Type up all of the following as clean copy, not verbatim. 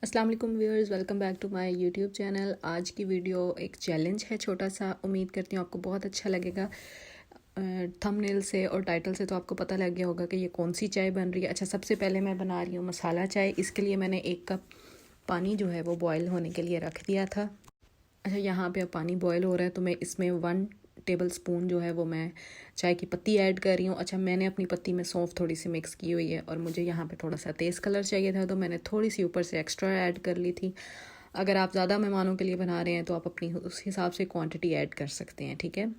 अस्सलाम वालेकुम viewers, welcome back to my YouTube channel. आज की वीडियो एक चैलेंज है छोटा सा। उम्मीद करती हूँ आपको बहुत अच्छा लगेगा। थंबनेल से और टाइटल से तो आपको पता लग गया होगा कि ये कौन सी चाय बन रही है। अच्छा, सबसे पहले मैं बना रही हूँ मसाला चाय। इसके लिए मैंने 1 कप पानी जो है वो बॉयल होने के लिए रख दिया था। अच्छा, यहाँ पे अब पानी बॉयल हो रहा है तो मैं इसमें 1 टेबल स्पून जो है वो मैं चाय की पत्ती ऐड कर रही हूँ। अच्छा, मैंने अपनी पत्ती में सौंफ थोड़ी सी मिक्स की हुई है और मुझे यहाँ पे थोड़ा सा तेज़ कलर चाहिए था तो मैंने थोड़ी सी ऊपर से एक्स्ट्रा ऐड कर ली थी। अगर आप ज़्यादा मेहमानों के लिए बना रहे हैं तो आप अपनी उस हिसाब से क्वांटिटी ऐड कर सकते हैं, ठीक है।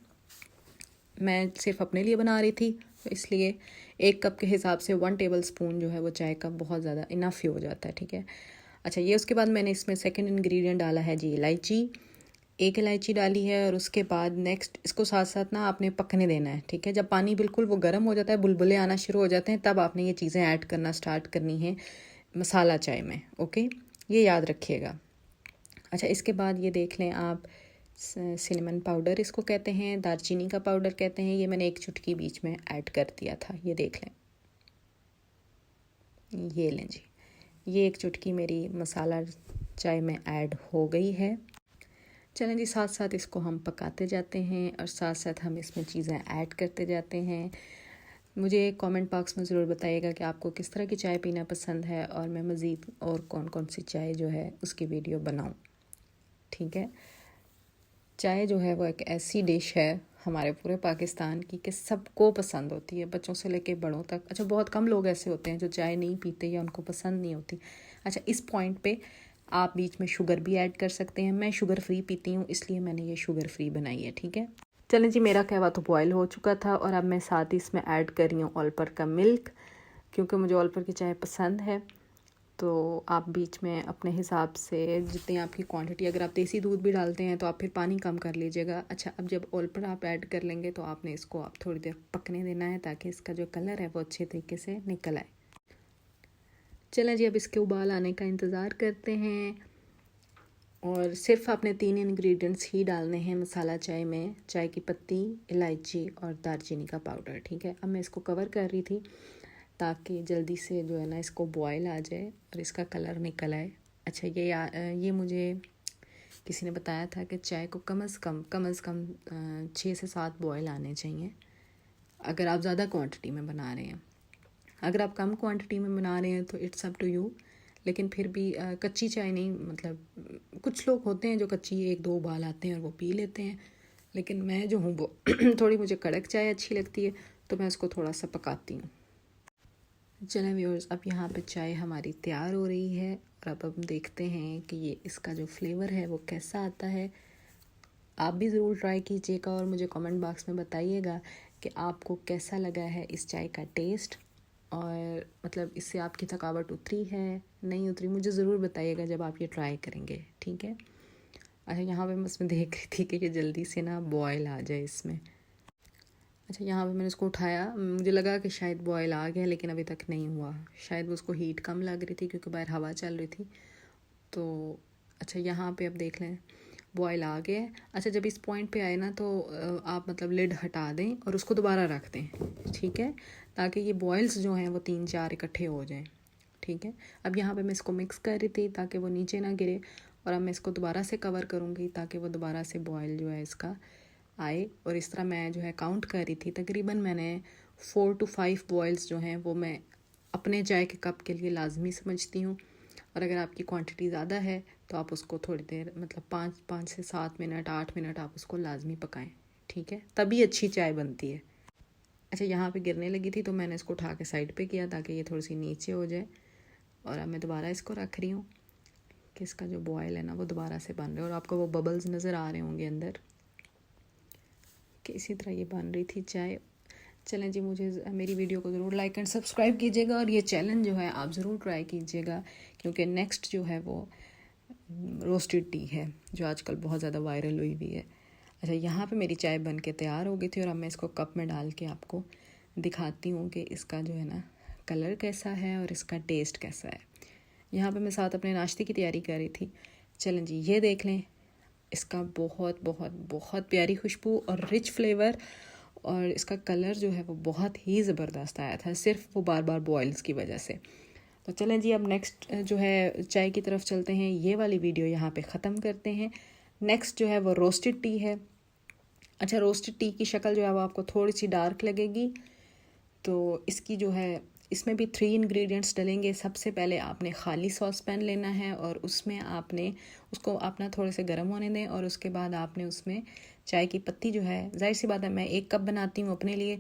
मैं सिर्फ अपने लिए बना रही थी तो इसलिए 1 कप के हिसाब से 1 टेबल स्पून जो है वो चाय का बहुत ज़्यादा इनफ ही हो जाता है, ठीक है। अच्छा, ये उसके बाद मैंने इसमें सेकंड इंग्रेडिएंट डाला है जी इलायची। 1 इलायची डाली है और उसके बाद नेक्स्ट इसको साथ साथ ना आपने पकने देना है, ठीक है। जब पानी बिल्कुल वो गर्म हो जाता है, बुलबुले आना शुरू हो जाते हैं, तब आपने ये चीज़ें ऐड करना स्टार्ट करनी है मसाला चाय में, ओके। ये याद रखिएगा। अच्छा, इसके बाद ये देख लें आप, सिनेमन पाउडर इसको कहते हैं, दालचीनी का पाउडर कहते हैं। ये मैंने 1 चुटकी बीच में ऐड कर दिया था, ये देख लें। ये लें जी, ये 1 चुटकी मेरी मसाला चाय में ऐड हो गई है। चलें जी, साथ साथ इसको हम पकाते जाते हैं और साथ साथ हम इसमें चीज़ें ऐड करते जाते हैं। मुझे कमेंट बॉक्स में ज़रूर बताइएगा कि आपको किस तरह की चाय पीना पसंद है और मैं मज़ीद और कौन कौन सी चाय जो है उसकी वीडियो बनाऊं, ठीक है। चाय जो है वो एक ऐसी डिश है हमारे पूरे पाकिस्तान की कि सबको पसंद होती है, बच्चों से लेके बड़ों तक। अच्छा, बहुत कम लोग ऐसे होते हैं जो चाय नहीं पीते या उनको पसंद नहीं होती। अच्छा, इस पॉइंट पे आप बीच में शुगर भी ऐड कर सकते हैं। मैं शुगर फ्री पीती हूँ इसलिए मैंने ये शुगर फ्री बनाई है, ठीक है। चलें जी, मेरा कहवा तो बॉयल हो चुका था और अब मैं साथ ही इसमें ऐड कर रही हूँ ऑलपर का मिल्क, क्योंकि मुझे ऑलपर की चाय पसंद है। तो आप बीच में अपने हिसाब से जितनी आपकी क्वांटिटी, अगर आप देसी दूध भी डालते हैं तो आप फिर पानी कम कर लीजिएगा। अच्छा, अब जब ऑलपर आप ऐड कर लेंगे तो आपने इसको आप थोड़ी देर पकने देना है ताकि इसका जो कलर है वो अच्छे तरीके से निकल आए। चलें जी, अब इसके उबाल आने का इंतज़ार करते हैं और सिर्फ आपने 3 इंग्रेडिएंट्स ही डालने हैं मसाला चाय में, चाय की पत्ती, इलायची और दालचीनी का पाउडर, ठीक है। अब मैं इसको कवर कर रही थी ताकि जल्दी से जो है ना इसको बॉयल आ जाए और इसका कलर निकल आए। अच्छा, ये मुझे किसी ने बताया था कि चाय को कम अज़ कम 6 से 7 बॉयल आने चाहिए अगर आप ज़्यादा क्वांटिटी में बना रहे हैं। अगर आप कम क्वांटिटी में बना रहे हैं तो इट्स अप टू यू, लेकिन फिर भी कच्ची चाय नहीं, मतलब कुछ लोग होते हैं जो कच्ची 1-2 उबाल आते हैं और वो पी लेते हैं, लेकिन मैं जो हूँ वो थोड़ी मुझे कड़क चाय अच्छी लगती है तो मैं उसको थोड़ा सा पकाती हूँ। चलें व्यूअर्स, अब यहाँ पे चाय हमारी तैयार हो रही है और अब हम देखते हैं कि ये इसका जो फ्लेवर है वो कैसा आता है। आप भी ज़रूर ट्राई कीजिएगा और मुझे कमेंट बॉक्स में बताइएगा कि आपको कैसा लगा है इस चाय का टेस्ट, और मतलब इससे आपकी थकावट उतरी है नहीं उतरी, मुझे ज़रूर बताइएगा जब आप ये ट्राई करेंगे, ठीक है। अच्छा, यहाँ पे मैं उसमें देख रही थी कि ये जल्दी से ना बॉयल आ जाए इसमें। अच्छा, यहाँ पे मैंने उसको उठाया, मुझे लगा कि शायद बॉयल आ गया लेकिन अभी तक नहीं हुआ। शायद वो उसको हीट कम लग रही थी क्योंकि बाहर हवा चल रही थी तो। अच्छा, यहाँ पे अब देख लें बॉयल आ गया है। अच्छा, जब इस पॉइंट पे आए ना तो आप मतलब लिड हटा दें और उसको दोबारा रख दें, ठीक है, ताकि ये बॉयल्स जो हैं वो 3-4 इकट्ठे हो जाएं, ठीक है। अब यहाँ पे मैं इसको मिक्स कर रही थी ताकि वो नीचे ना गिरे और अब मैं इसको दोबारा से कवर करूँगी ताकि वो दोबारा से बॉयल जो है इसका आए। और इस तरह मैं जो है काउंट कर रही थी, तकरीबन मैंने 4 to 5 बॉयल्स जो हैं वो मैं अपने चाय के कप के लिए लाजमी समझती हूँ। और अगर आपकी क्वांटिटी ज़्यादा है तो आप उसको थोड़ी देर, मतलब 5 से 7 मिनट 8 मिनट आप उसको लाजमी पकाएं, ठीक है, तभी अच्छी चाय बनती है। अच्छा, यहाँ पे गिरने लगी थी तो मैंने इसको उठा के साइड पे किया ताकि ये थोड़ी सी नीचे हो जाए। और अब मैं दोबारा इसको रख रही हूँ कि इसका जो बॉयल है ना वो दोबारा से बन रहा है और आपको वो बबल्स नज़र आ रहे होंगे अंदर कि इसी तरह ये बन रही थी चाय। चलें जी, मुझे मेरी वीडियो को ज़रूर लाइक एंड सब्सक्राइब कीजिएगा और ये चैलेंज जो है आप ज़रूर ट्राई कीजिएगा, क्योंकि नेक्स्ट जो है वो रोस्टेड टी है जो आजकल बहुत ज़्यादा वायरल हुई हुई है। अच्छा, यहाँ पे मेरी चाय बन के तैयार हो गई थी और अब मैं इसको कप में डाल के आपको दिखाती हूँ कि इसका जो है ना कलर कैसा है और इसका टेस्ट कैसा है। यहाँ पे मैं साथ अपने नाश्ते की तैयारी कर रही थी। चलें जी, ये देख लें, इसका बहुत बहुत बहुत प्यारी खुशबू और रिच फ्लेवर, और इसका कलर जो है वो बहुत ही ज़बरदस्त आया था, सिर्फ वो बार बार बॉयल्स की वजह से। तो चलें जी, अब नेक्स्ट जो है चाय की तरफ चलते हैं। ये वाली वीडियो यहाँ पे ख़त्म करते हैं। नेक्स्ट जो है वो रोस्टेड टी है। अच्छा, रोस्टेड टी की शक्ल जो है वो आपको थोड़ी सी डार्क लगेगी। तो इसकी जो है, इसमें भी 3 इंग्रेडिएंट्स डलेंगे। सबसे पहले आपने खाली सॉस पैन लेना है और उसमें आपने उसको अपना थोड़े से गर्म होने दें, और उसके बाद आपने उसमें चाय की पत्ती जो है, जाहिर सी बात है मैं 1 कप बनाती हूँ अपने लिए,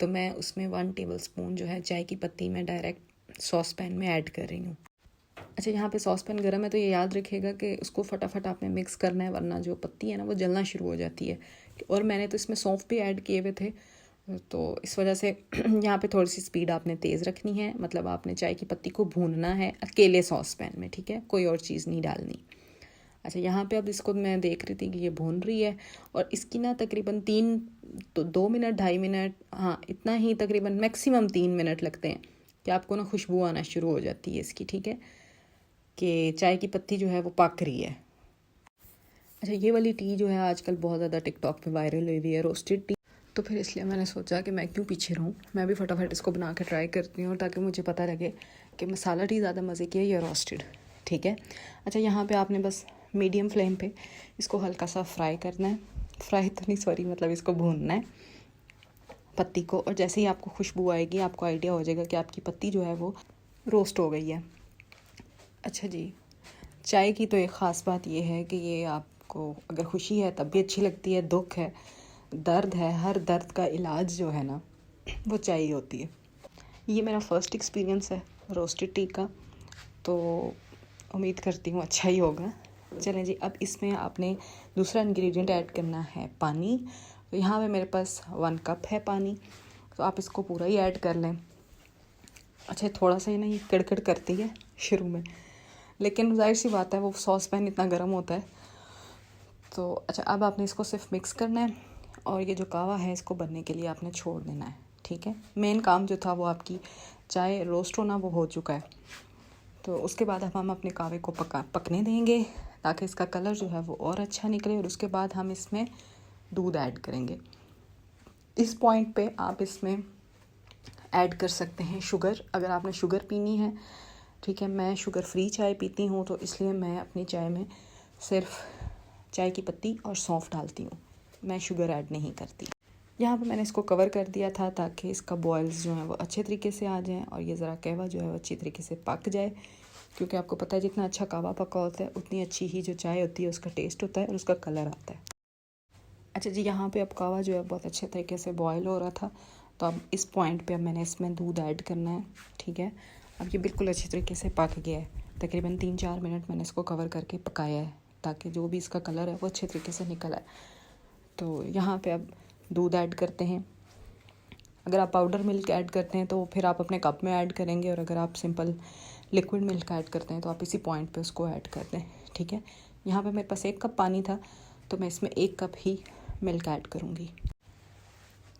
तो मैं उसमें 1 टेबलस्पून जो है चाय की पत्ती मैं डायरेक्ट सॉस पैन में ऐड कर रही हूँ। अच्छा, यहाँ पे सॉस पैन गर्म है तो ये याद रखिएगा कि उसको फटाफट आपने मिक्स करना है, वरना जो पत्ती है ना वो जलना शुरू हो जाती है। और मैंने तो इसमें सौंफ भी ऐड किए हुए थे, तो इस वजह से यहाँ पे थोड़ी सी स्पीड आपने तेज़ रखनी है। मतलब आपने चाय की पत्ती को भूनना है अकेले सॉस पैन में, ठीक है, कोई और चीज़ नहीं डालनी। अच्छा, यहाँ पे अब इसको मैं देख रही थी कि ये भून रही है, और इसकी ना तकरीबन 2 मिनट 2.5 मिनट, हाँ इतना ही, तकरीबन मैक्सिमम 3 मिनट लगते हैं कि आपको ना खुशबू आना शुरू हो जाती है इसकी, ठीक है, कि चाय की पत्ती जो है वो पक रही है। अच्छा, ये वाली टी जो है आजकल बहुत ज़्यादा टिकटॉक पे वायरल हुई है, रोस्टेड टी। तो फिर इसलिए मैंने सोचा कि मैं क्यों पीछे रहूँ, मैं भी फटाफट इसको बना के ट्राई करती हूँ, ताकि मुझे पता लगे कि मसाला टी ज़्यादा मज़े की है या रोस्टेड, ठीक है। अच्छा, यहाँ पे आपने बस मीडियम फ्लेम पे इसको हल्का सा फ्राई करना है, फ्राई तो नहीं सॉरी, मतलब इसको भूनना है पत्ती को, और जैसे ही आपको खुशबू आएगी आपको आइडिया हो जाएगा कि आपकी पत्ती जो है वो रोस्ट हो गई है। अच्छा जी, चाय की तो एक ख़ास बात ये है कि ये आपको अगर खुशी है तब भी अच्छी लगती है, दुख है, दर्द है, हर दर्द का इलाज जो है ना वो चाय ही होती है। ये मेरा फर्स्ट एक्सपीरियंस है रोस्टेड टी का, तो उम्मीद करती हूँ अच्छा ही होगा। चलें जी, अब इसमें आपने दूसरा इंग्रेडिएंट ऐड करना है पानी। तो यहाँ पे मेरे पास 1 कप है पानी, तो आप इसको पूरा ही ऐड कर लें। अच्छा, थोड़ा सा ही ना ये कड़कड़ करती है शुरू में, लेकिन जाहिर सी बात है वो सॉस पैन इतना गर्म होता है। तो अच्छा, अब आपने इसको सिर्फ मिक्स करना है, और ये जो कावा है इसको बनने के लिए आपने छोड़ देना है, ठीक है। मेन काम जो था वो आपकी चाय रोस्ट होना वो हो चुका है। तो उसके बाद अब हम अपने कावे को पकने देंगे, ताकि इसका कलर जो है वो और अच्छा निकले, और उसके बाद हम इसमें दूध ऐड करेंगे। इस पॉइंट पे आप इसमें ऐड कर सकते हैं शुगर, अगर आपने शुगर पीनी है, ठीक है। मैं शुगर फ्री चाय पीती हूँ, तो इसलिए मैं अपनी चाय में सिर्फ चाय की पत्ती और सौंफ डालती हूँ, मैं शुगर ऐड नहीं करती। यहाँ पे मैंने इसको कवर कर दिया था ताकि इसका बॉयल्स जो हैं वो अच्छे तरीके से आ जाएं, और ये ज़रा कहवा जो है वो अच्छी तरीके से पक जाए, क्योंकि आपको पता है जितना अच्छा कहवा पका होता है उतनी अच्छी ही जो चाय होती है उसका टेस्ट होता है और उसका कलर आता है। अच्छा जी, यहाँ पे अब कहवा जो है बहुत अच्छे तरीके से बॉयल हो रहा था, तो अब इस पॉइंट पे अब मैंने इसमें दूध ऐड करना है, ठीक है। अब ये बिल्कुल अच्छी तरीके से पक गया है, तकरीबन 3-4 मिनट मैंने इसको कवर करके पकाया है, ताकि जो भी इसका कलर है वो अच्छे तरीके से निकल आए। तो यहाँ पे अब दूध ऐड करते हैं। अगर आप पाउडर मिल्क ऐड करते हैं तो फिर आप अपने कप में ऐड करेंगे, और अगर आप सिंपल लिक्विड मिल्क ऐड करते हैं तो आप इसी पॉइंट पे उसको ऐड कर दें, ठीक है। यहाँ पे मेरे पास 1 कप पानी था, तो मैं इसमें 1 कप ही मिल्क ऐड करूँगी।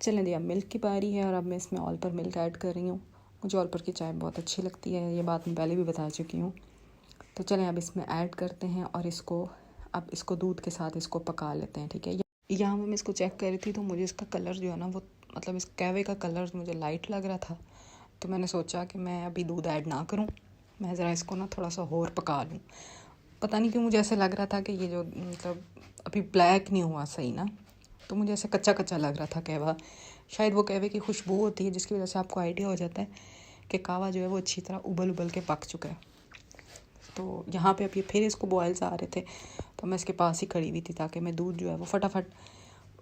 चलें जी, अब मिल्क की बारी है, और अब मैं इसमें ऑल पर मिल्क ऐड कर रही हूँ। मुझे ऑल पर की चाय बहुत अच्छी लगती है, ये बात मैं पहले भी बता चुकी हूँ। तो चलें अब इसमें ऐड करते हैं, और इसको दूध के साथ इसको पका लेते हैं, ठीक है। यहाँ मैं इसको चेक कर रही थी, तो मुझे इसका कलर जो है ना वो, मतलब इस कहवे का कलर मुझे लाइट लग रहा था, तो मैंने सोचा कि मैं अभी दूध ऐड ना करूँ, मैं ज़रा इसको ना थोड़ा सा और पका लूँ। पता नहीं क्यों मुझे ऐसे लग रहा था कि ये जो मतलब अभी ब्लैक नहीं हुआ सही ना, तो मुझे ऐसे कच्चा कच्चा लग रहा था कहवा। शायद वो कहवे की खुशबू होती है जिसकी वजह से आपको आइडिया हो जाता है कि कहवा जो है वो अच्छी तरह उबल के पक चुका है। तो यहाँ पे अब ये फिर इसको बॉयल्स आ रहे थे, तो मैं इसके पास ही खड़ी हुई थी ताकि मैं दूध जो है वो फटाफट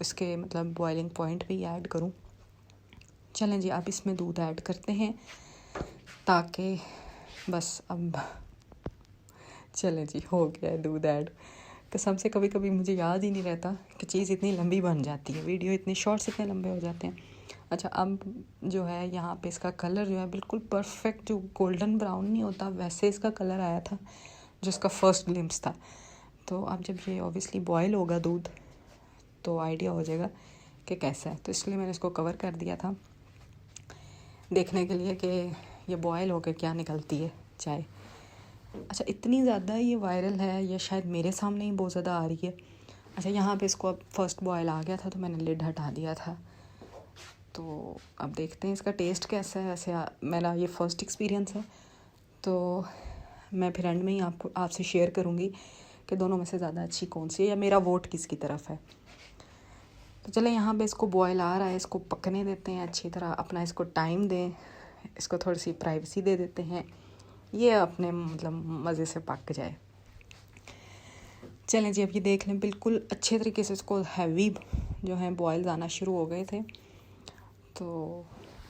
इसके मतलब बॉइलिंग पॉइंट पे ही ऐड करूँ। चलें जी, आप इसमें दूध ऐड करते हैं, ताकि बस अब चलें जी, हो गया है दूध ऐड। कसम से कभी कभी मुझे याद ही नहीं रहता कि चीज़ इतनी लंबी बन जाती है, वीडियो इतने शॉर्ट्स इतने लंबे हो जाते हैं। अच्छा, अब जो है यहाँ पे इसका कलर जो है बिल्कुल परफेक्ट, जो गोल्डन ब्राउन नहीं होता वैसे इसका कलर आया था, जो इसका फर्स्ट ग्लिम्स था। तो अब जब ये ऑब्वियसली बॉयल होगा दूध, तो आइडिया हो जाएगा कि कैसा है, तो इसलिए मैंने इसको कवर कर दिया था देखने के लिए कि ये बॉयल होकर क्या निकलती है चाय। अच्छा, इतनी ज़्यादा ये वायरल है, या शायद मेरे सामने ही बहुत ज़्यादा आ रही है। अच्छा, यहाँ पे इसको अब फर्स्ट बॉयल आ गया था, तो मैंने लिड हटा दिया था। तो अब देखते हैं इसका टेस्ट कैसा है। वैसे मेरा ये फर्स्ट एक्सपीरियंस है, तो मैं फिर एंड में ही आपसे शेयर करूँगी कि दोनों में से ज़्यादा अच्छी कौन सी है या मेरा वोट किसकी तरफ है। तो चलें, यहाँ पे इसको बॉयल आ रहा है, इसको पकने देते हैं अच्छी तरह, अपना इसको टाइम दें, इसको थोड़ी सी प्राइवेसी दे देते हैं, ये अपने मतलब मज़े से पक जाए। चलें जी, अब ये देख लें बिल्कुल अच्छे तरीके से इसको हैवी जो है बॉयल्स आना शुरू हो गए थे। तो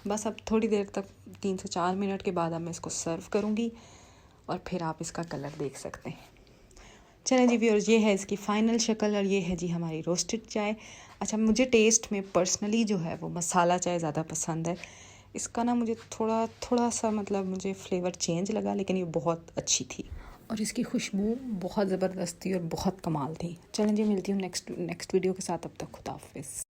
बस अब थोड़ी देर तक 3 से 4 मिनट के बाद अब मैं इसको सर्व करूँगी और फिर आप इसका कलर देख सकते हैं। चलें जी व्यूअर्स, ये है इसकी फ़ाइनल शक्ल और ये है जी हमारी रोस्टेड चाय। अच्छा, मुझे टेस्ट में पर्सनली जो है वो मसाला चाय ज़्यादा पसंद है। इसका ना मुझे थोड़ा सा मतलब मुझे फ्लेवर चेंज लगा, लेकिन ये बहुत अच्छी थी और इसकी खुशबू बहुत ज़बरदस्त थी और बहुत कमाल थी। चलें जी, मिलती हूँ नेक्स्ट वीडियो के साथ, अब तक खुदा हाफिज़।